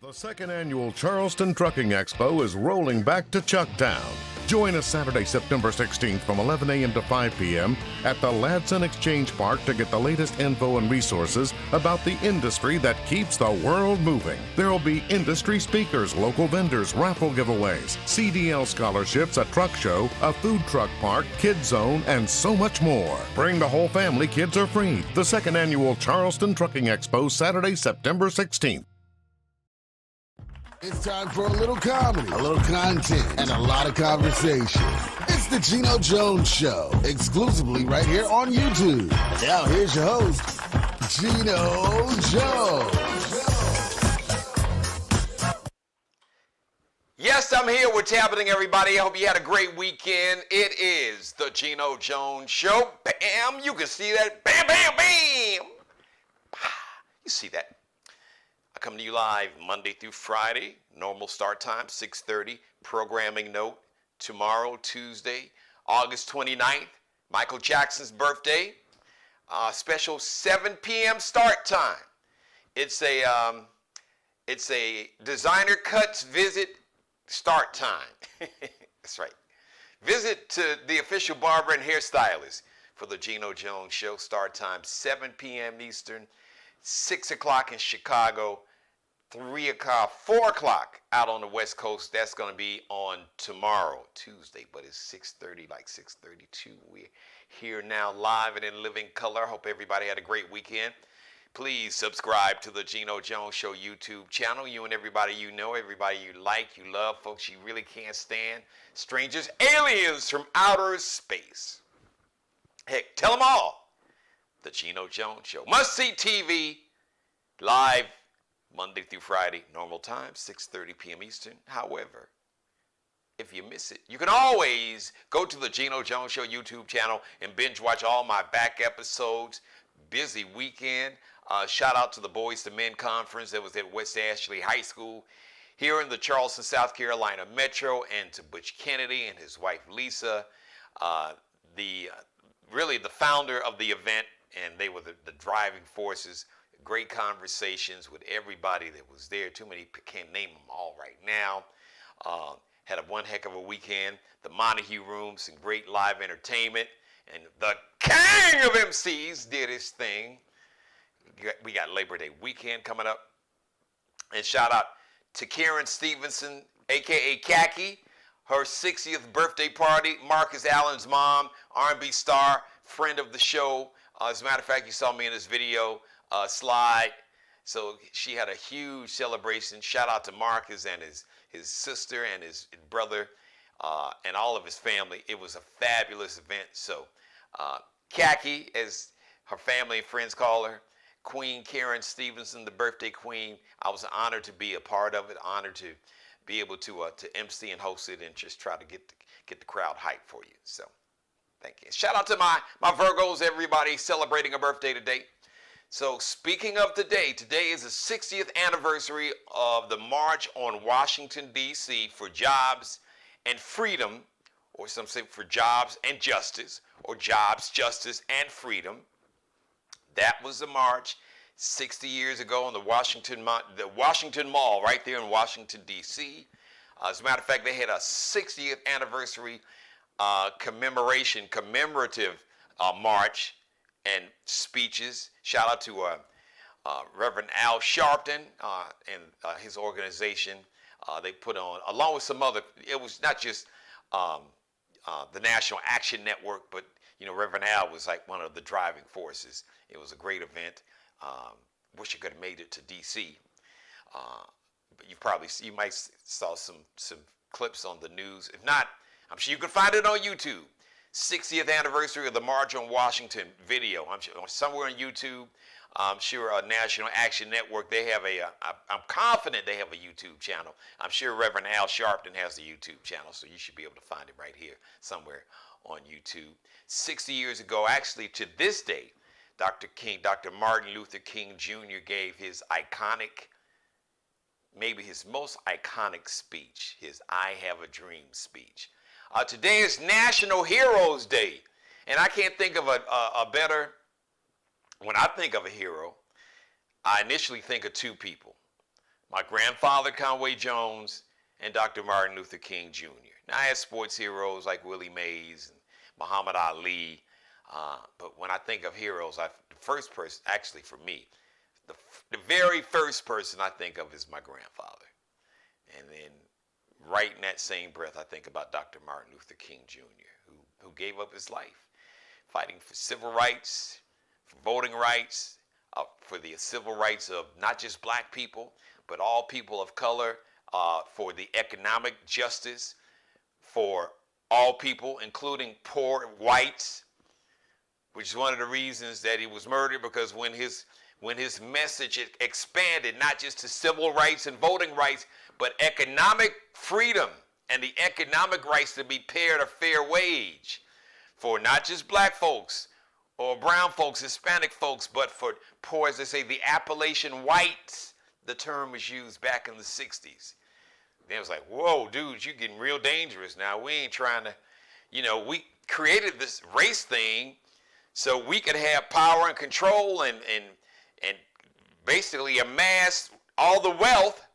The second annual Charleston Trucking Expo is rolling back to Chucktown. Join us Saturday, September 16th from 11 a.m. to 5 p.m. at the Ladson Exchange Park to get the latest info and resources about the industry that keeps the world moving. There will be industry speakers, local vendors, raffle giveaways, CDL scholarships, a truck show, a food truck park, kids zone, and so much more. Bring the whole family. Kids are free. The second annual Charleston Trucking Expo, Saturday, September 16th. It's time for a little comedy, a little content, and a lot of conversation. It's the Geno Jones Show, exclusively right here on YouTube. And now here's your host, Geno Jones. Yes, I'm here. What's happening, everybody? I hope you had a great weekend. It is the Geno Jones Show. Bam! You can see that. Bam, bam, bam! You see that? I come to you live Monday through Friday. Normal start time, 6:30. Programming note, tomorrow, Tuesday, August 29th, Michael Jackson's birthday. Special 7 p.m. start time. It's a designer cuts visit start time. That's right. Visit to the official barber and hairstylist for the Geno Jones Show. Start time 7 p.m. Eastern, 6 o'clock in Chicago, 3 o'clock, 4 o'clock out on the West Coast. That's going to be on tomorrow, Tuesday, but it's 6:30, like 6:32. We're here now live and in living color. Hope everybody had a great weekend. Please subscribe to the Geno Jones Show YouTube channel. You and everybody you know, everybody you like, you love, folks you really can't stand, strangers, aliens from outer space. Heck, tell them all. The Geno Jones Show. Must-see TV, live Monday through Friday, normal time, 6:30 p.m. Eastern. However, if you miss it, you can always go to the Geno Jones Show YouTube channel and binge watch all my back episodes. Busy weekend. Shout out to the Boys to Men Conference that was at West Ashley High School here in the Charleston, South Carolina Metro, and to Butch Kennedy and his wife Lisa, really the founder of the event, and they were the driving forces. Great conversations with everybody that was there. Too many, can't name them all right now. Had one heck of a weekend. The Montague Room, some great live entertainment. And the king of MCs did his thing. We got Labor Day weekend coming up. And shout out to Karen Stevenson, a.k.a. Khaki. Her 60th birthday party. Marcus Allen's mom, R&B star, friend of the show. As a matter of fact, you saw me in this video slide. So she had a huge celebration. Shout out to Marcus and his sister and his brother and all of his family. It was a fabulous event. So Khaki, as her family and friends call her, Queen Karen Stevenson, the birthday queen. I was honored to be a part of it, honored to be able to MC and host it and just try to get the crowd hyped for you. So thank you. Shout out to my Virgos, everybody celebrating a birthday today. So speaking of today is the 60th anniversary of the March on Washington, D.C. for Jobs and Freedom, or some say for Jobs and Justice, or Jobs, Justice, and Freedom. That was the march 60 years ago on the Washington Mall right there in Washington, D.C. As a matter of fact, they had a 60th anniversary commemorative march and speeches. Shout out to Reverend Al Sharpton and his organization. They put on, along with some other, it was not just the National Action Network, but Reverend Al was like one of the driving forces. It was a great event. Wish I could have made it to D.C. But you might saw some clips on the news. If not, I'm sure you can find it on YouTube. 60th anniversary of the March on Washington video. I'm sure somewhere on YouTube. I'm sure National Action Network, they have I'm confident they have a YouTube channel. I'm sure Reverend Al Sharpton has a YouTube channel, so you should be able to find it right here somewhere on YouTube. 60 years ago, actually to this day, Dr. Martin Luther King Jr. gave his iconic, maybe his most iconic speech, his I Have a Dream speech. Today is National Heroes Day, and I can't think of a better, when I think of a hero, I initially think of two people. my grandfather, Conway Jones, and Dr. Martin Luther King Jr. Now, I had sports heroes like Willie Mays and Muhammad Ali, but when I think of heroes, the first person, actually for me, the very first person I think of is my grandfather. And then right in that same breath, I think about Dr. Martin Luther King Jr., who gave up his life fighting for civil rights, for voting rights, for the civil rights of not just black people, but all people of color, for the economic justice for all people, including poor whites, which is one of the reasons that he was murdered, because when his message expanded not just to civil rights and voting rights, but economic freedom and the economic rights to be paid a fair wage for not just black folks or brown folks, Hispanic folks, but for poor, as they say, the Appalachian whites. The term was used back in the 60s. Then it was like, whoa, dude, you're getting real dangerous now. We ain't trying to, we created this race thing so we could have power and control and basically amass all the wealth,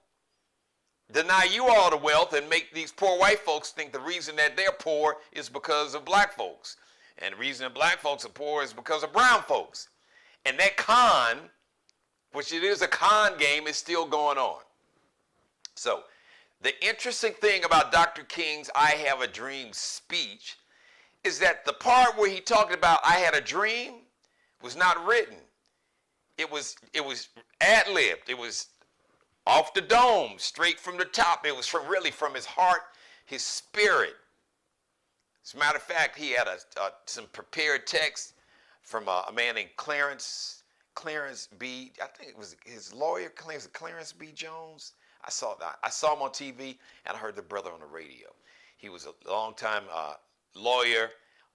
deny you all the wealth, and make these poor white folks think the reason that they're poor is because of black folks. And the reason that black folks are poor is because of brown folks. And that con, which it is a con game, is still going on. So the interesting thing about Dr. King's I Have a Dream speech is that the part where he talked about I had a dream was not written. It was ad-libbed. It was off the dome, straight from the top. It was really from his heart, his spirit. As a matter of fact, he had some prepared text from a man named Clarence B. I think it was his lawyer, Clarence B. Jones. I saw him on TV, and I heard the brother on the radio. He was a long-time lawyer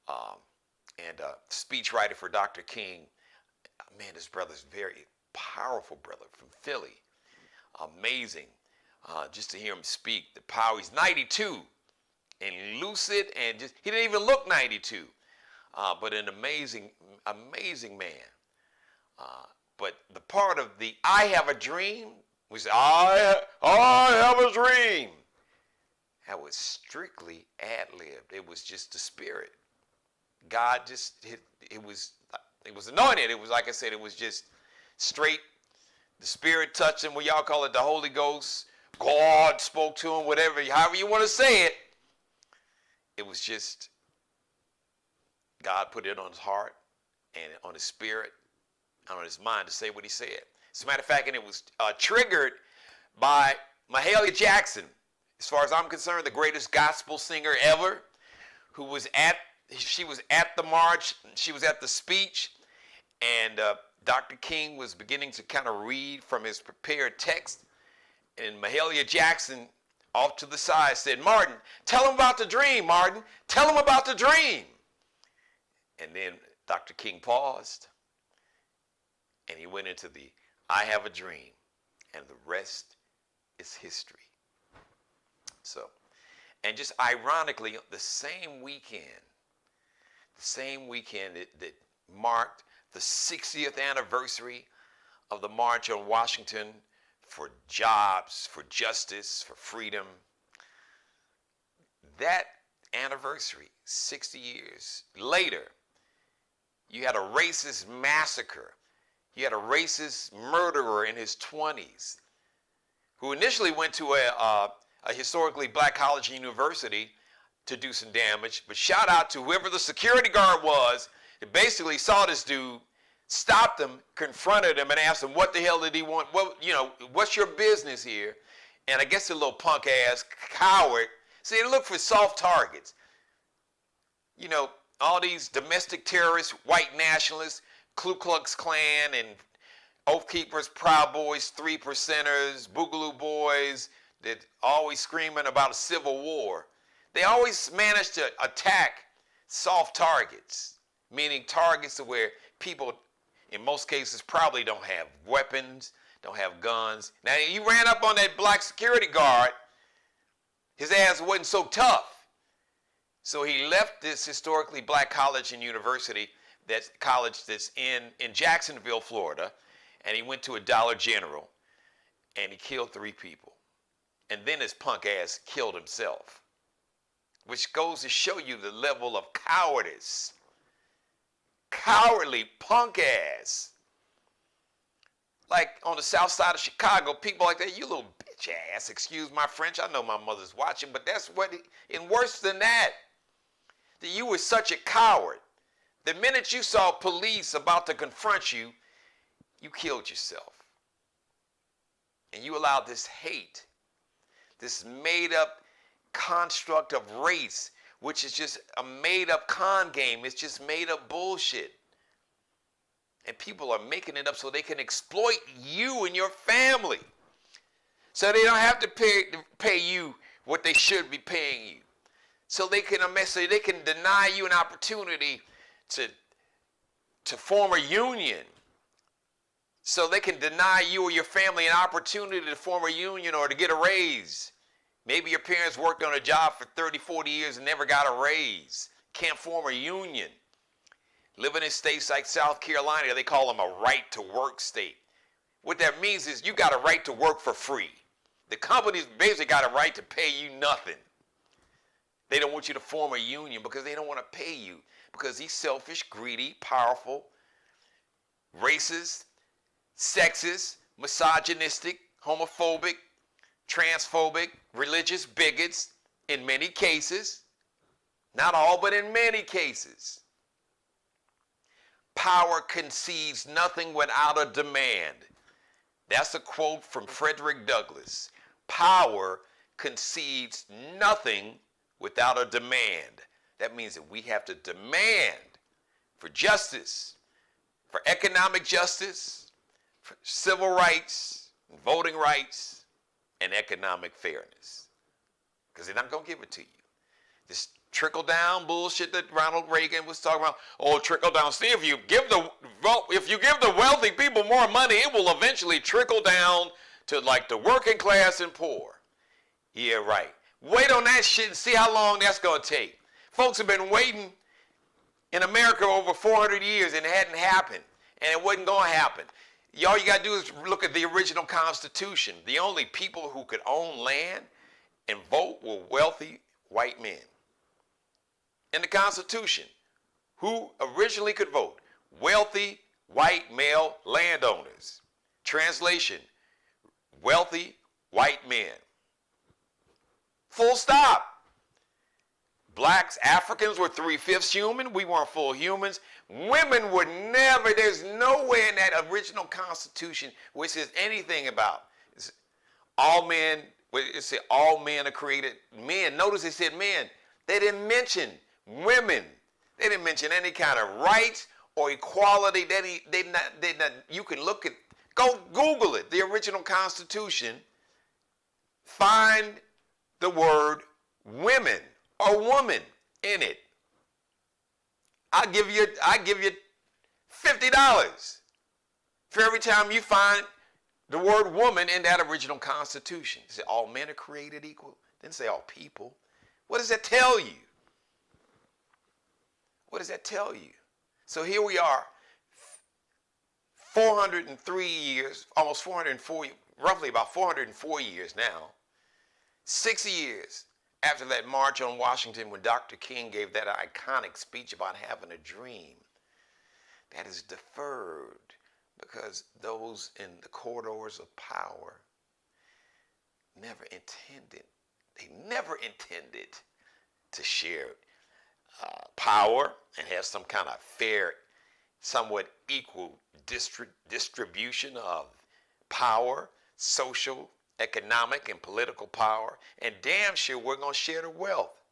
and speechwriter for Dr. King. Man, this brother's very powerful brother from Philly. Amazing. Just to hear him speak, the power. He's 92 and lucid, and he didn't even look 92, but an amazing man. But the part of the I have a dream was I have a dream. That was strictly ad-libbed. It was just the spirit. God it was anointed. It was, like I said, it was just straight. The spirit touched him. What y'all call it, the Holy Ghost. God spoke to him, however you want to say it. It was just God put it on his heart and on his spirit and on his mind to say what he said. As a matter of fact, and it was triggered by Mahalia Jackson, as far as I'm concerned, the greatest gospel singer ever, she was at the march, she was at the speech, and Dr. King was beginning to kind of read from his prepared text, and Mahalia Jackson off to the side said, Martin, tell him about the dream, Martin. Tell him about the dream. And then Dr. King paused, and he went into the I have a dream, and the rest is history. So, and just ironically, the same weekend that marked the 60th anniversary of the March on Washington for jobs, for justice, for freedom. That anniversary, 60 years later, you had a racist massacre. You had a racist murderer in his 20s who initially went to a historically black college and university to do some damage, but shout out to whoever the security guard was that basically saw this dude, stopped him, confronted him, and asked him, what the hell did he want? What's your business here? And I guess the little punk ass coward, see, they look for soft targets. All these domestic terrorists, white nationalists, Ku Klux Klan, and Oath Keepers, Proud Boys, Three Percenters, Boogaloo Boys, that always screaming about a civil war. They always manage to attack soft targets, meaning targets where people, in most cases, probably don't have weapons, don't have guns. Now, you ran up on that black security guard, his ass wasn't so tough. So he left this historically black college and university, that college that's in Jacksonville, Florida, and he went to a Dollar General. and he killed 3 people. And then his punk ass killed himself, which goes to show you the level of cowardice. Cowardly punk ass. Like on the south side of Chicago, people like that, you little bitch ass, excuse my French, I know my mother's watching, but that's what, and worse than that you were such a coward. The minute you saw police about to confront you, you killed yourself. And you allowed this hate, this made up construct of race, which is just a made up con game. It's just made up bullshit. And people are making it up so they can exploit you and your family. So they don't have to pay you what they should be paying you. So they can deny you an opportunity to form a union. So they can deny you or your family an opportunity to form a union or to get a raise. Maybe your parents worked on a job for 30, 40 years and never got a raise. Can't form a union. Living in states like South Carolina, they call them a right to work state. What that means is you got a right to work for free. The companies basically got a right to pay you nothing. They don't want you to form a union because they don't want to pay you. Because he's selfish, greedy, powerful, racist, sexist, misogynistic, homophobic, transphobic, religious bigots in many cases. Not all, but in many cases. Power concedes nothing without a demand. That's a quote from Frederick Douglass. Power concedes nothing without a demand. That means that we have to demand for justice, for economic justice, for civil rights, voting rights, and economic fairness. Because they're not going to give it to you. This trickle-down bullshit that Ronald Reagan was talking about. Oh, trickle-down. See, if you give the wealthy people more money, it will eventually trickle down to like the working class and poor. Yeah, right. Wait on that shit and see how long that's going to take. Folks have been waiting in America over 400 years and it hadn't happened. And it wasn't going to happen. All you got to do is look at the original Constitution. The only people who could own land and vote were wealthy white men. In the Constitution, who originally could vote? Wealthy white male landowners. Translation, wealthy white men. Full stop. Blacks, Africans were 3/5 human. We weren't full humans. Women would never, there's nowhere in that original Constitution where it says anything about all men, it said all men are created men. Notice it said men. They didn't mention women. They didn't mention any kind of rights or equality. You can look at, go Google it, the original Constitution. Find the word women or woman in it. I'll give you $50 for every time you find the word woman in that original Constitution. It said all men are created equal. Didn't say all people. What does that tell you? What does that tell you? So here we are, 403 years, almost 404, roughly about 404 years now, 6 years after that march on Washington when Dr. King gave that iconic speech about having a dream. That is deferred because those in the corridors of power never intended to share power and have some kind of fair, somewhat equal distribution of power, social, economic, and political power, and damn sure we're going to share the wealth.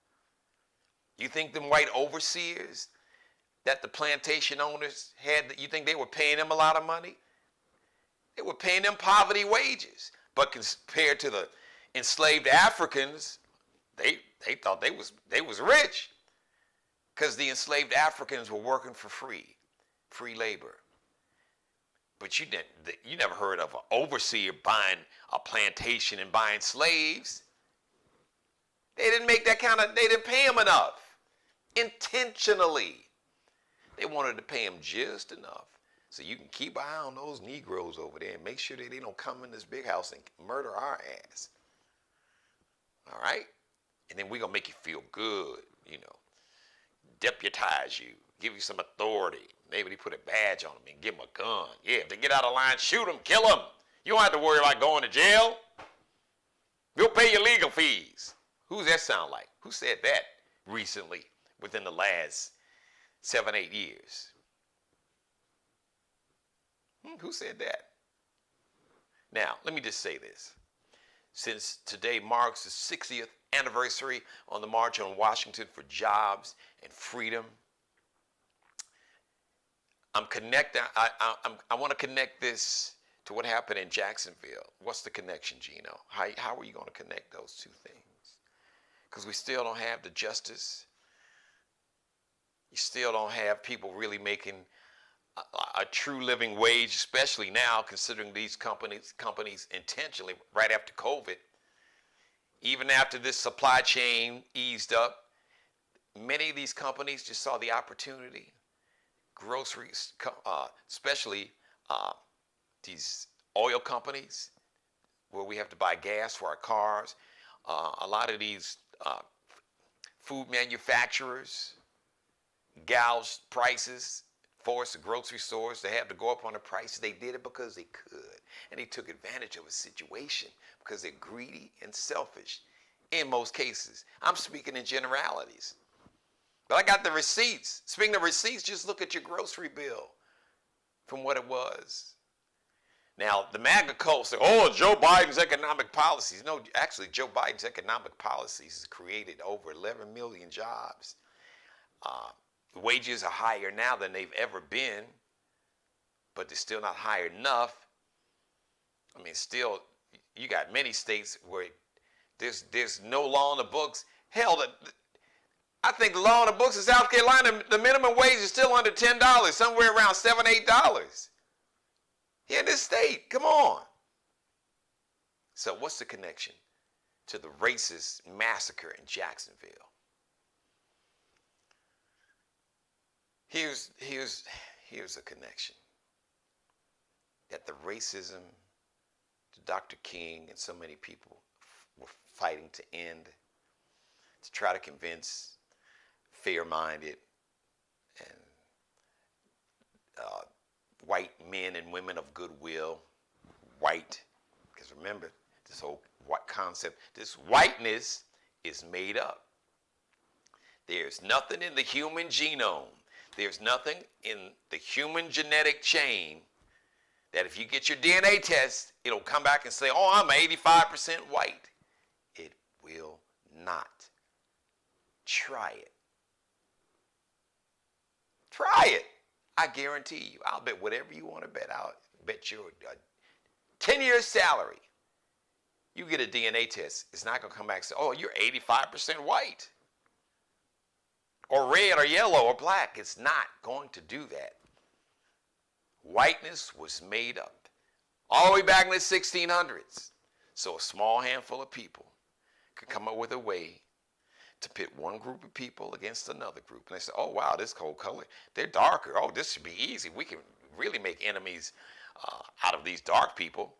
You think them white overseers that the plantation owners had, you think they were paying them a lot of money? They were paying them poverty wages. But compared to the enslaved Africans, they thought they was rich because the enslaved Africans were working for free labor. But you never heard of an overseer buying a plantation and buying slaves. They didn't they didn't pay him enough. Intentionally. They wanted to pay him just enough So you can keep an eye on those Negroes over there and make sure that they don't come in this big house and murder our ass. All right? And then we're going to make you feel good, deputize you, give you some authority. Maybe they put a badge on them and give them a gun. Yeah, if they get out of line, shoot them, kill them. You don't have to worry about going to jail. We'll pay your legal fees. Who's that sound like? Who said that recently within the last 7, 8 years? Who said that? Now, let me just say this. Since today marks the 60th anniversary on the March on Washington for Jobs and Freedom, I want to connect this to what happened in Jacksonville. What's the connection, Geno? How are you going to connect those two things? Because we still don't have the justice. You still don't have people really making a true living wage, especially now, considering these companies intentionally, right after COVID, even after this supply chain eased up, many of these companies just saw the opportunity. Groceries, especially these oil companies, where we have to buy gas for our cars. A lot of these food manufacturers gouged prices, forced the grocery stores to have to go up on the prices. They did it because they could, and they took advantage of a situation because they're greedy and selfish in most cases. I'm speaking in generalities. But I got the receipts. Speaking of receipts, just look at your grocery bill from what it was. Now, the MAGA cult say, oh, Joe Biden's economic policies. No, actually, Joe Biden's economic policies has created over 11 million jobs. The wages are higher now than they've ever been, but they're still not high enough. I mean, still, you got many states where there's no law in the books. Hell, I think the law in the books in South Carolina, the minimum wage is still under $10, somewhere around $7, $8. Here in this state, come on. So what's the connection to the racist massacre in Jacksonville? Here's a connection. That the racism that Dr. King and so many people were fighting to end, to try to convince fair-minded and white men and women of goodwill, white, because remember, this whole white concept, this whiteness is made up. There's nothing in the human genome, there's nothing in the human genetic chain that if you get your DNA test, it'll come back and say, oh, I'm 85% white. It will not. Try it. Try it. I guarantee you. I'll bet whatever you want to bet. I'll bet your 10-year salary. You get a DNA test, it's not going to come back and say, oh, you're 85% white. Or red or yellow or black. It's not going to do that. Whiteness was made up all the way back in the 1600s. So a small handful of people could come up with a way to pit one group of people against another group. And they say, oh, wow, this whole color, they're darker. Oh, this should be easy. We can really make enemies out of these dark people.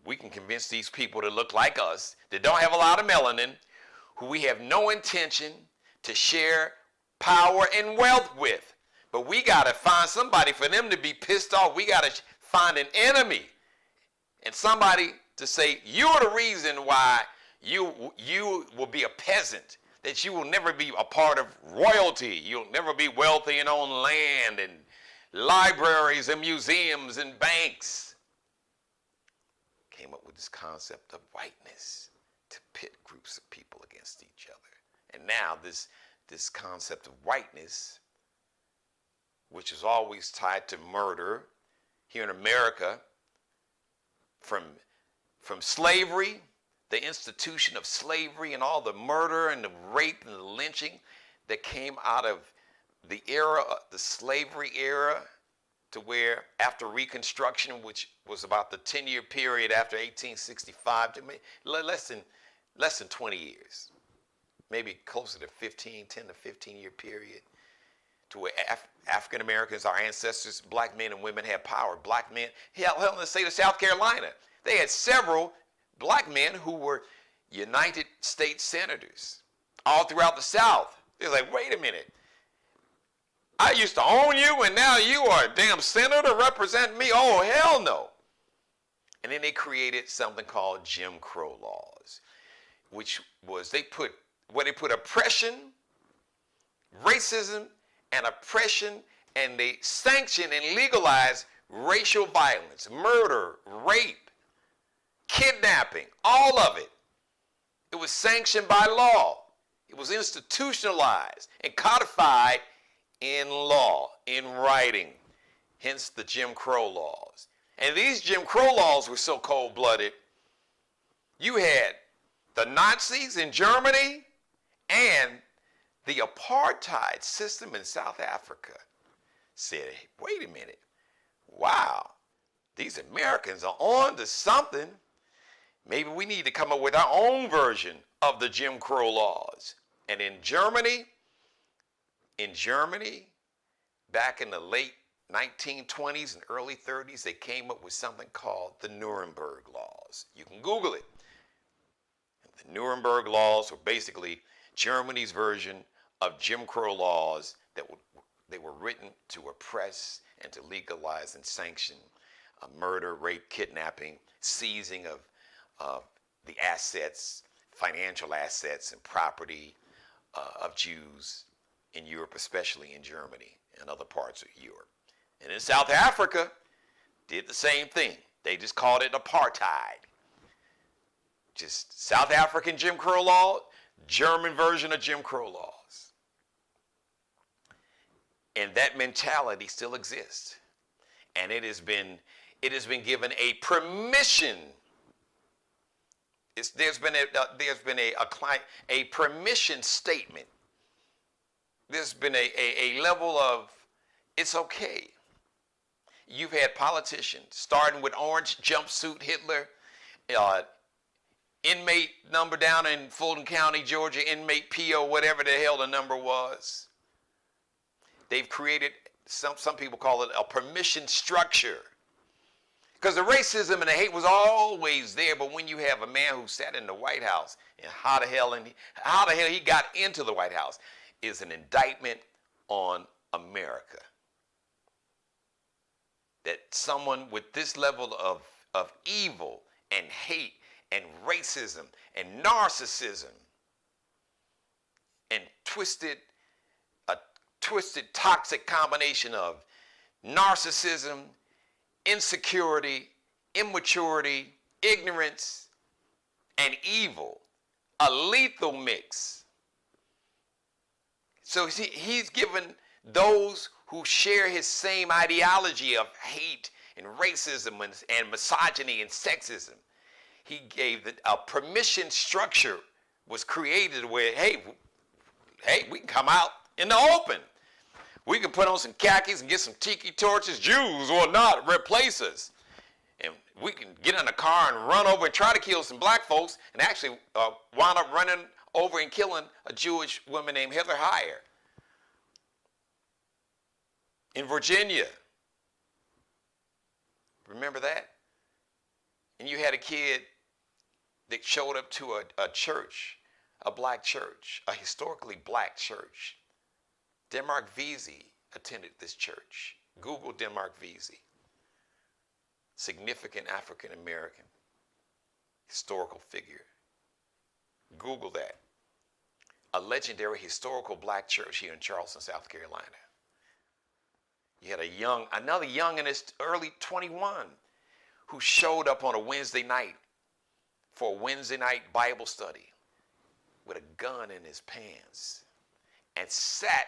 We can convince these people to look like us, that don't have a lot of melanin, who we have no intention to share power and wealth with. But we got to find somebody for them to be pissed off. We got to find an enemy and somebody to say, you're the reason why you will be a peasant, that you will never be a part of royalty. You'll never be wealthy and own land and libraries and museums and banks. Came up with this concept of whiteness to pit groups of people against each other. And now this concept of whiteness, which is always tied to murder here in America, from slavery, the institution of slavery and all the murder and the rape and the lynching that came out of the era, the slavery era, to where after Reconstruction, which was about the 10-year period after 1865, less than 20 years, maybe closer to 10 to 15 year period, to where African Americans, our ancestors, black men and women had power. Black men, hell, in the state of South Carolina, they had several black men who were United States senators all throughout the South. They're like, wait a minute. I used to own you, and now you are a damn senator representing me? Oh, hell no. And then they created something called Jim Crow laws, which was they put oppression, racism, and oppression, and they sanctioned and legalized racial violence, murder, rape, kidnapping, all of it. It was sanctioned by law. It was institutionalized and codified in law, in writing, hence the Jim Crow laws. And these Jim Crow laws were so cold-blooded. You had the Nazis in Germany and the apartheid system in South Africa said, hey, wait a minute, wow, these Americans are on to something. Maybe we need to come up with our own version of the Jim Crow laws. And in Germany, back in the late 1920s and early 30s, they came up with something called the Nuremberg laws. You can Google it. The Nuremberg laws were basically Germany's version of Jim Crow laws that they were written to oppress and to legalize and sanction murder, rape, kidnapping, seizing of the assets, financial assets and property of Jews in Europe, especially in Germany and other parts of Europe. And in South Africa, did the same thing. They just called it apartheid. Just South African Jim Crow law, German version of Jim Crow laws. And that mentality still exists. And it has been given a permission. There's been a permission statement. There's been a level of it's okay. You've had politicians, starting with Orange Jumpsuit Hitler, inmate number down in Fulton County, Georgia, inmate PO, whatever the hell the number was. They've created, some people call it a permission structure. Because the racism and the hate was always there, but when you have a man who sat in the White House, and how the hell he got into the White House is an indictment on America. That someone with this level of evil and hate and racism and narcissism and a twisted toxic combination of narcissism, insecurity, immaturity, ignorance, and evil, a lethal mix. So he's given those who share his same ideology of hate and racism and misogyny and sexism, he gave a permission structure was created where, hey, we can come out in the open. We can put on some khakis and get some tiki torches, Jews or not, replace us. And we can get in a car and run over and try to kill some black folks and actually wind up running over and killing a Jewish woman named Heather Heyer in Virginia. Remember that? And you had a kid that showed up to a church, a black church, a historically black church. Denmark Vesey attended this church. Google Denmark Vesey. Significant African American historical figure. Google that. A legendary historical black church here in Charleston, South Carolina. You had another young in his early 21 who showed up on a Wednesday night for a Wednesday night Bible study with a gun in his pants and sat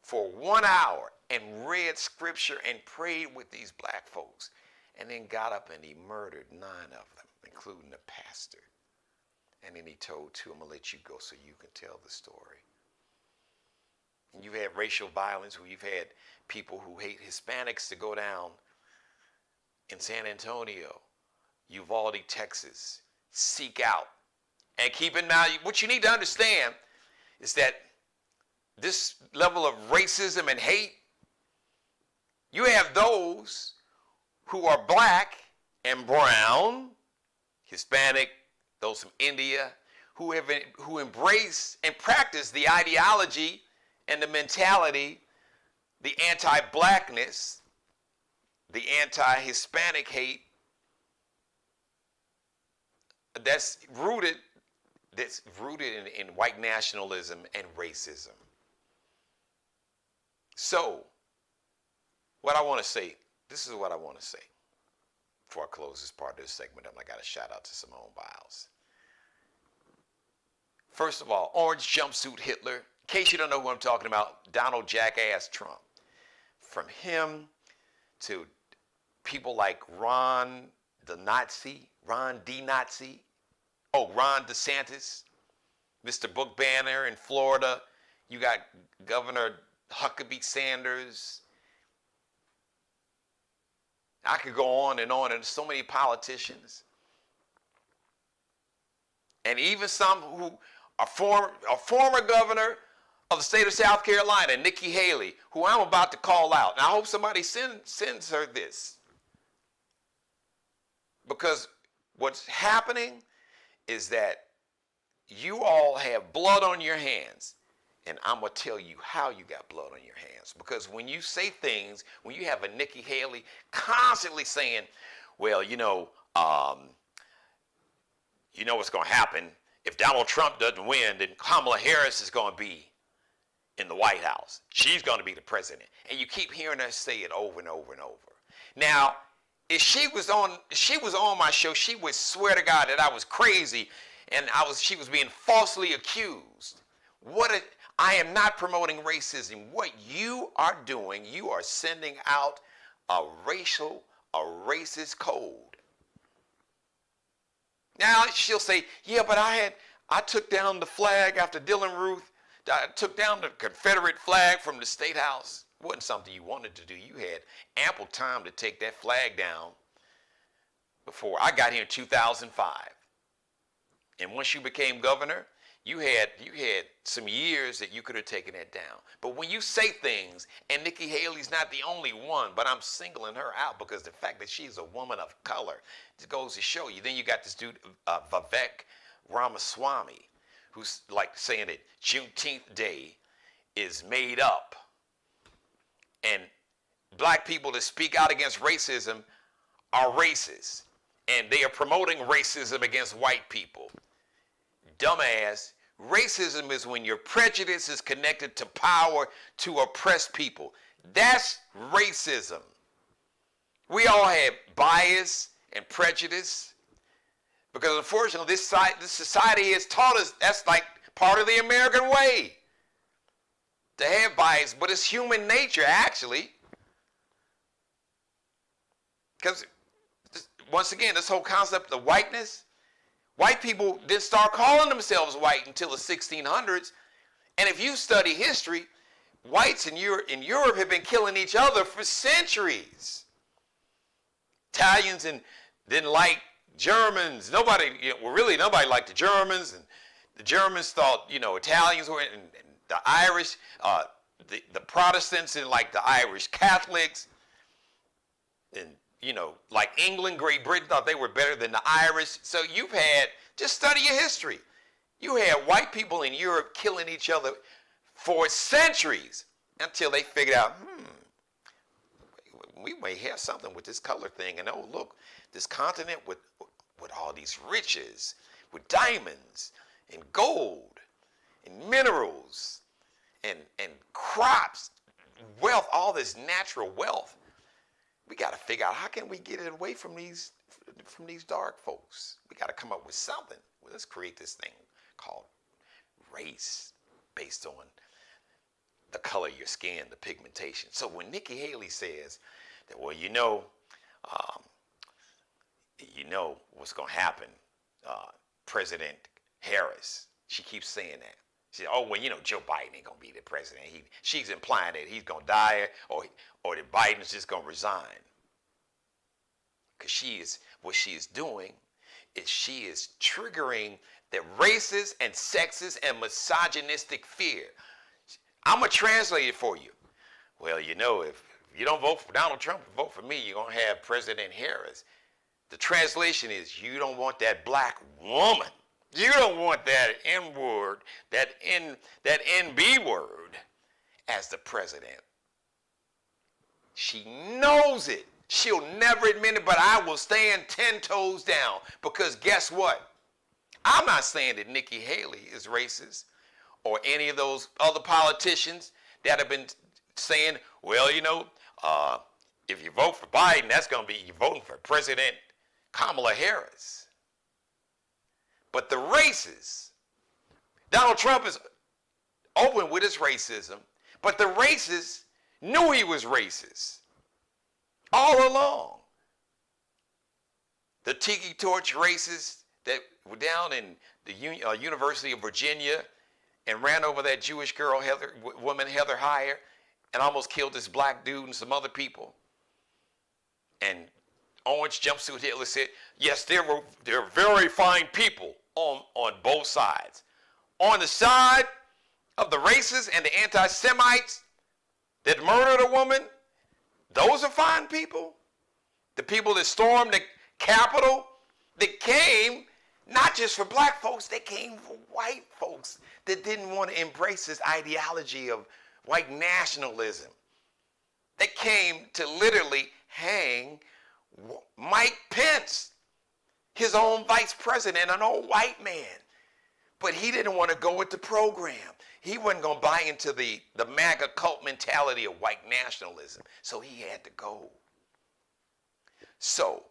for 1 hour and read scripture and prayed with these black folks, and then got up and he murdered 9 of them, including the pastor. And then he told 2, I'm going to let you go so you can tell the story. And you've had racial violence where you've had people who hate Hispanics to go down in San Antonio, Uvalde, Texas, seek out. And keep in mind, what you need to understand is that this level of racism and hate, you have those who are black and brown, Hispanic, those from India, who embrace and practice the ideology and the mentality, the anti-blackness, the anti-Hispanic hate that's rooted in white nationalism and racism. So, what I want to say, this is what I want to say before I close this part of this segment. I got a shout out to Simone Biles. First of all, orange jumpsuit Hitler. In case you don't know who I'm talking about, Donald Jackass Trump. From him to people like Ron D. Nazi, Ron DeSantis, Mr. Book Banner in Florida. You got Governor Huckabee Sanders. I could go on, and there's so many politicians. And even some who are former governor of the state of South Carolina, Nikki Haley, who I'm about to call out. And I hope somebody sends her this. Because what's happening is that you all have blood on your hands. And I'm going to tell you how you got blood on your hands. Because when you say things, when you have a Nikki Haley constantly saying, well, you know what's going to happen. If Donald Trump doesn't win, then Kamala Harris is going to be in the White House. She's going to be the president. And you keep hearing her say it over and over and over. Now, if she was on my show, she would swear to God that I was crazy and she was being falsely accused. I am not promoting racism. What you are doing, you are sending out a racist code. Now she'll say, yeah, but I took down the flag after Dylan Ruth. I took down the Confederate flag from the State House. It wasn't something you wanted to do. You had ample time to take that flag down before. I got here in 2005. And once you became governor, you had some years that you could have taken that down. But when you say things, and Nikki Haley's not the only one, but I'm singling her out because the fact that she's a woman of color just goes to show you. Then you got this dude, Vivek Ramaswamy, who's like saying that Juneteenth Day is made up. And black people that speak out against racism are racist. And they are promoting racism against white people. Dumbass. Racism is when your prejudice is connected to power to oppress people. That's racism. We all have bias and prejudice because unfortunately this society has taught us that's like part of the American way to have bias, but it's human nature actually. Because once again, this whole concept of whiteness, white people didn't start calling themselves white until the 1600s. And if you study history, whites in Europe have been killing each other for centuries. Italians didn't like Germans. Nobody liked the Germans. And the Germans thought, Italians were, and the Irish, the Protestants didn't like the Irish Catholics. And like England, Great Britain thought they were better than the Irish. So just study your history. You had white people in Europe killing each other for centuries until they figured out, we may have something with this color thing. And oh, look, this continent with all these riches, with diamonds and gold and minerals and crops, wealth, all this natural wealth. We got to figure out how can we get it away from these dark folks. We got to come up with something. Well, let's create this thing called race based on the color of your skin, the pigmentation. So when Nikki Haley says that, well, what's going to happen, President Harris, she keeps saying that. She said, oh, well, Joe Biden ain't going to be the president. She's implying that he's going to die or that Biden's just going to resign. Because what she is doing is she is triggering the racist and sexist and misogynistic fear. I'm going to translate it for you. Well, you know, if you don't vote for Donald Trump, vote for me, you're going to have President Harris. The translation is, you don't want that black woman. You don't want that N word, that NB word as the president. She knows it. She'll never admit it, but I will stand 10 toes down, because guess what? I'm not saying that Nikki Haley is racist, or any of those other politicians that have been saying, well, you know, if you vote for Biden, that's going to be, you're voting for President Kamala Harris. But the racists, Donald Trump is open with his racism, but the racists knew he was racist all along. The Tiki Torch racists that were down in the University of Virginia and ran over that Jewish girl, Heather Heyer, and almost killed this black dude and some other people. And Orange Jumpsuit Hitler said, yes, there are very fine people on both sides. On the side of the racists and the anti-Semites that murdered a woman, those are fine people. The people that stormed the Capitol, that came not just for black folks, they came for white folks that didn't want to embrace this ideology of white nationalism. They came to literally hang Mike Pence, his own vice president, an old white man. But he didn't want to go with the program. He wasn't going to buy into the MAGA cult mentality of white nationalism. So he had to go. So,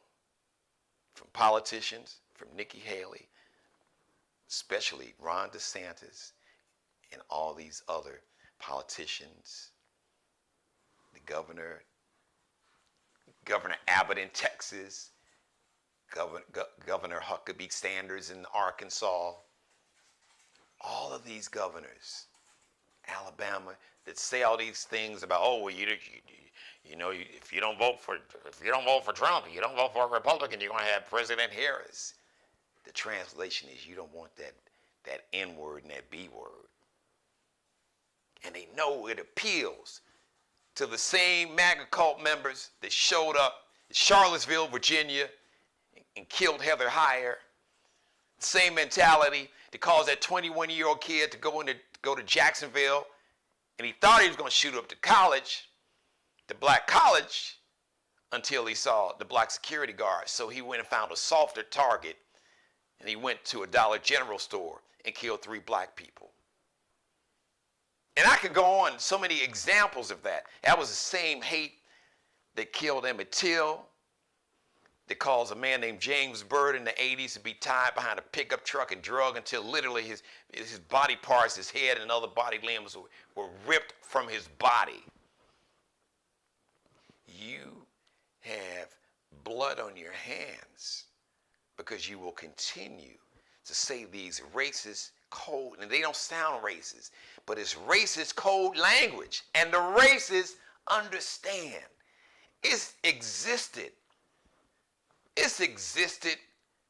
from politicians, from Nikki Haley, especially Ron DeSantis, and all these other politicians, the Governor Abbott in Texas, Governor Huckabee Sanders in Arkansas, all of these governors, Alabama, that say all these things about, oh, well, you know, if you don't vote for Trump, you don't vote for a Republican, you're going to have President Harris. The translation is, you don't want that N word and that B word. And they know it appeals to the same MAGA cult members that showed up in Charlottesville, Virginia, and killed Heather Heyer. Same mentality that caused that 21-year-old kid to go to Jacksonville, and he thought he was going to shoot up the college, the black college, until he saw the black security guards. So he went and found a softer target, and he went to a Dollar General store and killed 3 black people. And I could go on, so many examples of that. That was the same hate that killed Emmett Till, that caused a man named James Byrd in the 80s to be tied behind a pickup truck and drugged until literally his body parts, his head and other body limbs were ripped from his body. You have blood on your hands because you will continue to say these racist code, and they don't sound racist, but it's racist code language, and the racists understand. It's existed. It's existed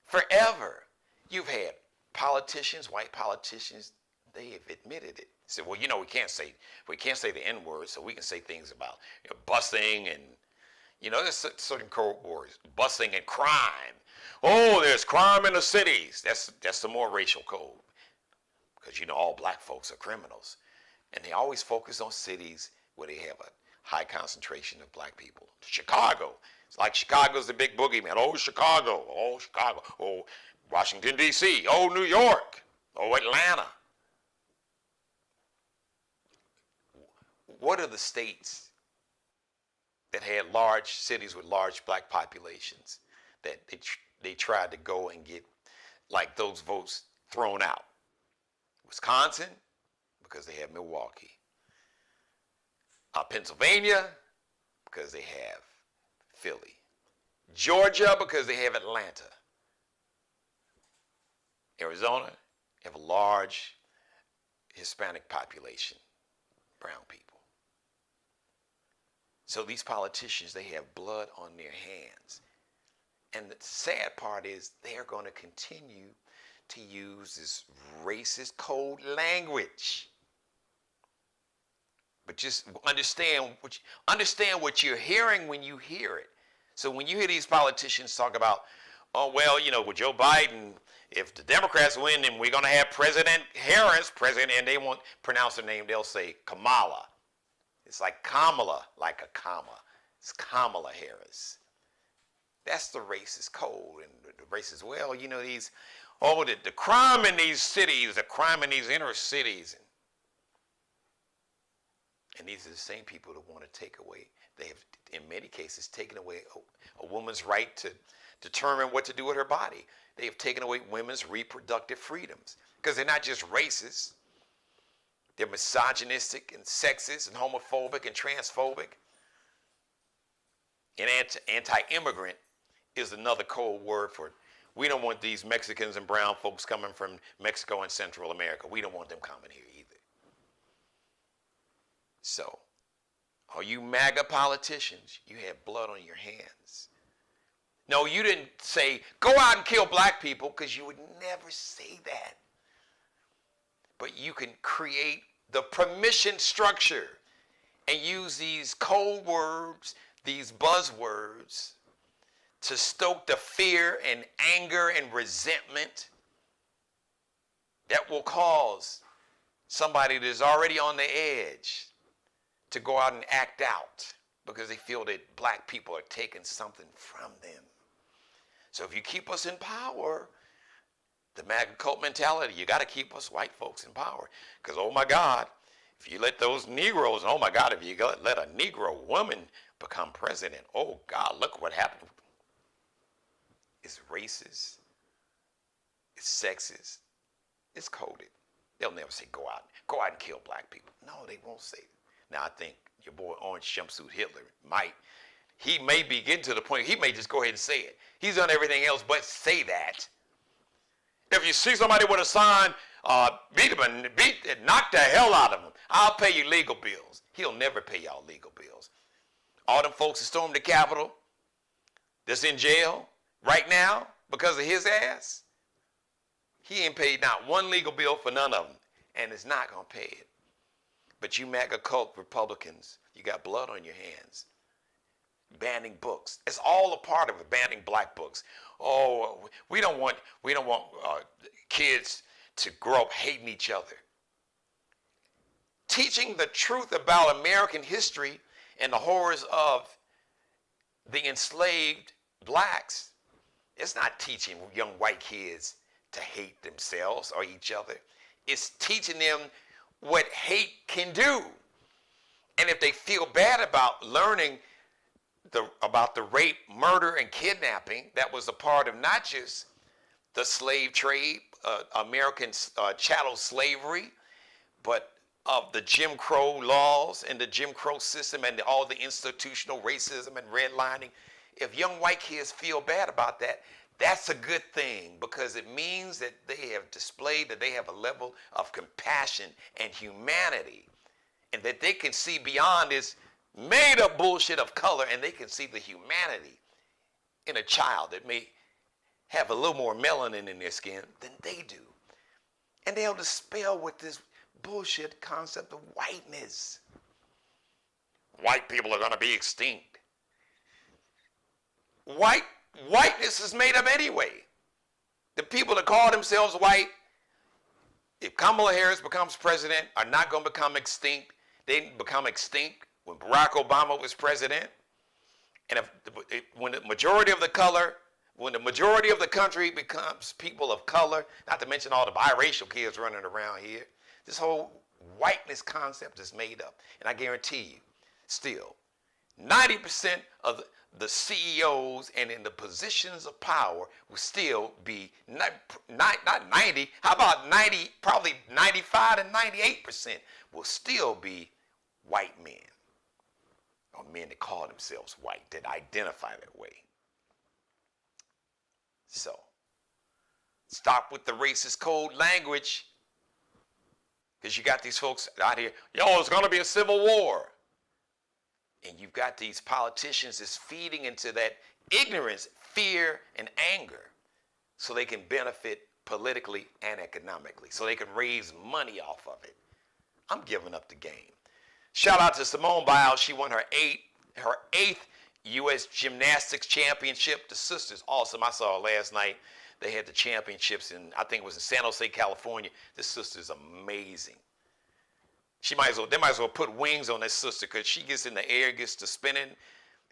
forever. You've had politicians, white politicians, they have admitted it. Say, well, you know, we can't say the N word, so we can say things about, you know, busing and, you know, there's certain code words, busing and crime. Oh, there's crime in the cities. That's the more racial code, because, you know, all black folks are criminals, and they always focus on cities where they have a high concentration of black people. Chicago. It's like Chicago's the big boogeyman. Oh, Chicago. Oh, Chicago. Oh, Washington, D.C. Oh, New York. Oh, Atlanta. What are the states that had large cities with large black populations that they tried to go and get, like, those votes thrown out? Wisconsin, because they have Milwaukee. Pennsylvania, because they have Philly. Georgia, because they have Atlanta. Arizona, they have a large Hispanic population, brown people. So these politicians, they have blood on their hands. And the sad part is they're going to continue to use this racist code language. But just understand what you're hearing when you hear it. So when you hear these politicians talk about, oh, well, with Joe Biden, if the Democrats win, then we're going to have President Harris president, and they won't pronounce her name. They'll say Kamala. It's like Kamala, like a comma. It's Kamala Harris. That's the racist code. And the racist, well, the crime in these cities, the crime in these inner cities. And these are the same people that want to take away, they have, in many cases, taken away a woman's right to determine what to do with her body. They have taken away women's reproductive freedoms because they're not just racist. They're misogynistic and sexist and homophobic and transphobic. And anti-immigrant is another code word for it. We don't want these Mexicans and brown folks coming from Mexico and Central America. We don't want them coming here either. So, all you MAGA politicians, you have blood on your hands. No, you didn't say, go out and kill black people, because you would never say that. But you can create the permission structure and use these code words, these buzzwords, to stoke the fear and anger and resentment that will cause somebody that's already on the edge to go out and act out because they feel that black people are taking something from them. So if you keep us in power, the MAGA cult mentality, you got to keep us white folks in power. Because, oh my God, if you let those Negroes, oh my God, if you let a Negro woman become president, oh God, look what happened. It's racist. It's sexist. It's coded. They'll never say go out and kill black people. No, they won't say it. Now, I think your boy Orange Jumpsuit Hitler he may be getting to the point, he may just go ahead and say it. He's done everything else but say that. If you see somebody with a sign, beat them and knock the hell out of them. I'll pay you legal bills. He'll never pay y'all legal bills. All them folks that stormed the Capitol, that's in jail right now because of his ass, he ain't paid not one legal bill for none of them, and is not going to pay it. But you MAGA cult Republicans, you got blood on your hands. Banning books. It's all a part of it, banning black books. Oh, we don't want kids to grow up hating each other. Teaching the truth about American history and the horrors of the enslaved blacks, it's not teaching young white kids to hate themselves or each other. It's teaching them what hate can do. And if they feel bad about learning about the rape, murder, and kidnapping that was a part of not just the slave trade, American chattel slavery, but of the Jim Crow laws and the Jim Crow system and all the institutional racism and redlining. If young white kids feel bad about that, that's a good thing, because it means that they have displayed that they have a level of compassion and humanity, and that they can see beyond this made up bullshit of color, and they can see the humanity in a child that may have a little more melanin in their skin than they do. And they'll dispel with this bullshit concept of whiteness. White people are going to be extinct. Whiteness is made up anyway. The people that call themselves white, if Kamala Harris becomes president, are not going to become extinct. They become extinct when Barack Obama was president. And when the majority of the country becomes people of color, not to mention all the biracial kids running around here, this whole whiteness concept is made up. And I guarantee you, still, 90% of the CEOs and in the positions of power will still be, not 90, how about 90, probably 95 to 98% will still be white men, or men that call themselves white, that identify that way. So, stop with the racist code language, because you got these folks out here, it's going to be a civil war. And you've got these politicians that's feeding into that ignorance, fear, and anger so they can benefit politically and economically, so they can raise money off of it. I'm giving up the game. Shout out to Simone Biles. She won her eighth U.S. Gymnastics Championship. The sisters, awesome. I saw her last night. They had the championships in, I think it was in San Jose, California. This sister's amazing. They might as well put wings on this sister because she gets in the air, gets to spinning,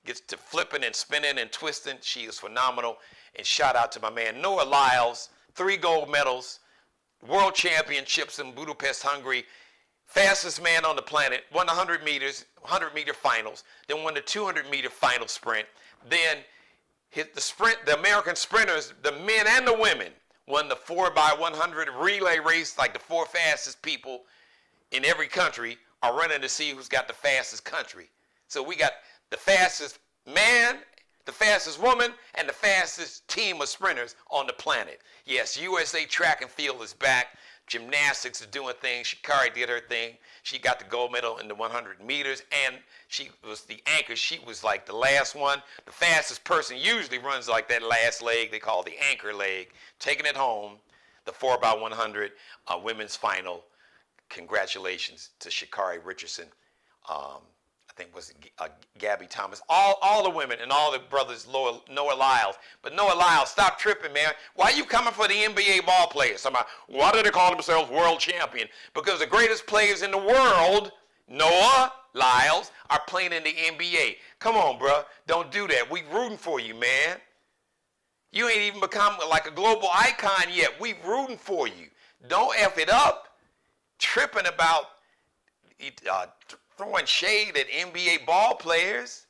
gets to flipping and spinning and twisting. She is phenomenal. And shout out to my man Noah Lyles, 3 gold medals, world championships in Budapest, Hungary, fastest man on the planet, won the 100 meter finals, then won the 200 meter final sprint, then hit the sprint, the American sprinters, the men and the women, won the 4x100 relay race, like the 4 fastest people in every country are running to see who's got the fastest country. So we got the fastest man, the fastest woman, and the fastest team of sprinters on the planet. Yes, USA track and field is back. Gymnastics is doing things. Sha'Carri did her thing. She got the gold medal in the 100 meters, and she was the anchor. She was like the last one. The fastest person usually runs like that last leg. They call it the anchor leg. Taking it home, the 4x100 women's final. Congratulations to Sha'Carri Richardson. I think it was Gabby Thomas, all the women and all the brothers, Noah Lyles. But Noah Lyles, stop tripping, man. Why are you coming for the NBA ball players? Why do they call themselves world champion? Because the greatest players in the world, Noah Lyles, are playing in the NBA. Come on, bro. Don't do that. We rooting for you, man. You ain't even become like a global icon yet. We rooting for you. Don't F it up. Tripping about throwing shade at NBA ball players.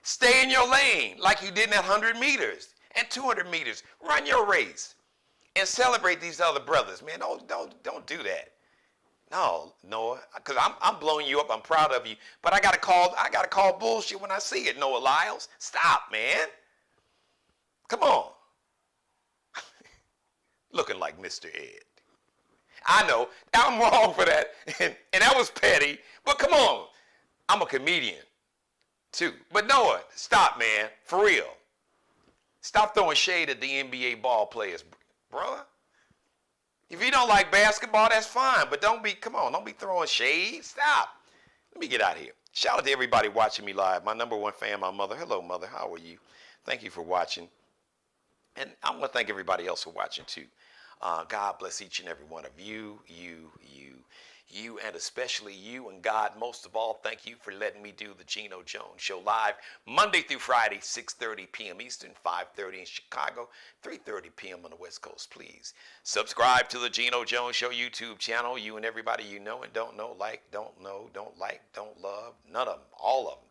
Stay in your lane like you did in that 100 meters and 200 meters. Run your race and celebrate these other brothers, man. Don't do that. No, Noah, because I'm blowing you up. I'm proud of you, but I gotta call bullshit when I see it. Noah Lyles, stop, man. Come on. Looking like Mr. Ed. I know, I'm wrong for that, and that was petty, but come on, I'm a comedian, too. But Noah, stop, man, for real. Stop throwing shade at the NBA ball players, bro. If you don't like basketball, that's fine, but don't be throwing shade. Stop. Let me get out of here. Shout out to everybody watching me live. My number 1 fan, my mother. Hello, mother, how are you? Thank you for watching, and I want to thank everybody else for watching, too. God bless each and every one of you, and especially you, and God most of all, thank you for letting me do the Geno Jones Show live Monday through Friday, 6:30 p.m. Eastern, 5:30 in Chicago, 3:30 p.m. on the West Coast. Please subscribe to the Geno Jones Show YouTube channel. You and everybody you know and don't know, don't love, none of them, all of them.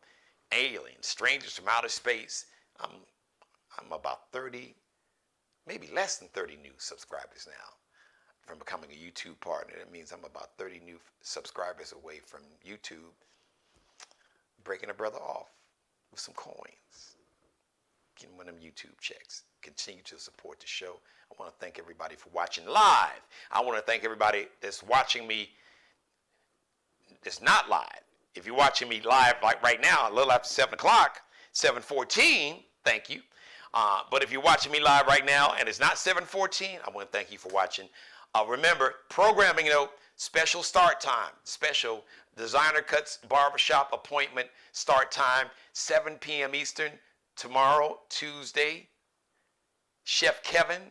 Aliens, strangers from outer space. I'm about 30. Maybe less than 30 new subscribers now from becoming a YouTube partner. That means I'm about 30 new subscribers away from YouTube breaking a brother off with some coins, getting one of them YouTube checks. Continue to support the show. I want to thank everybody for watching live. I want to thank everybody that's watching me that's not live. If you're watching me live like right now, a little after 7 o'clock, 7:14, thank you. But if you're watching me live right now and it's not 7:14, I want to thank you for watching. Remember, programming note, special start time, special designer cuts barbershop appointment start time, 7 p.m. Eastern tomorrow, Tuesday. Chef Kevin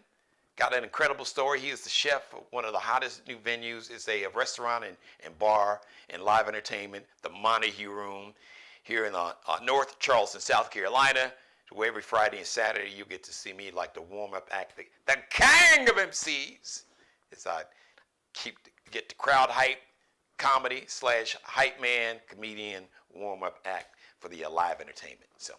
got an incredible story. He is the chef of one of the hottest new venues. It's a restaurant and bar and live entertainment, the Montague Room, here in North Charleston, South Carolina. Where every Friday and Saturday you get to see me like the warm-up act, the king of MCs. As I get the crowd hype, comedy / hype man, comedian, warm-up act for the live entertainment. So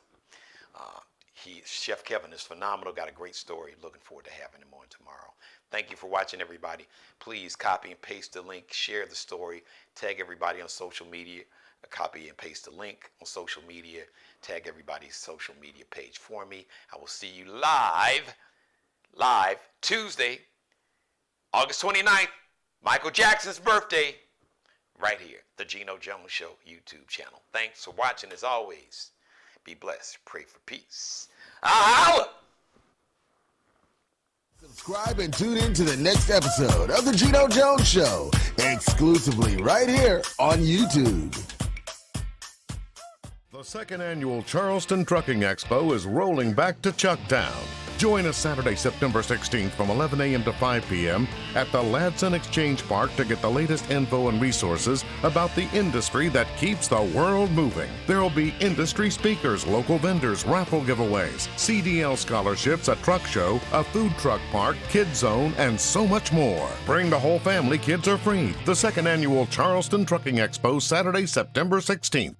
Chef Kevin is phenomenal, got a great story. Looking forward to having him on tomorrow. Thank you for watching, everybody. Please copy and paste the link, share the story, tag everybody on social media. Copy and paste the link on social media. Tag everybody's social media page for me. I will see you live Tuesday, August 29th, Michael Jackson's birthday, right here, the Geno Jones Show YouTube channel. Thanks for watching as always. Be blessed. Pray for peace. Holla! Subscribe and tune in to the next episode of the Geno Jones Show, exclusively right here on YouTube. The second annual Charleston Trucking Expo is rolling back to Chucktown. Join us Saturday, September 16th from 11 a.m. to 5 p.m. at the Ladson Exchange Park to get the latest info and resources about the industry that keeps the world moving. There will be industry speakers, local vendors, raffle giveaways, CDL scholarships, a truck show, a food truck park, kids zone, and so much more. Bring the whole family. Kids are free. The second annual Charleston Trucking Expo, Saturday, September 16th.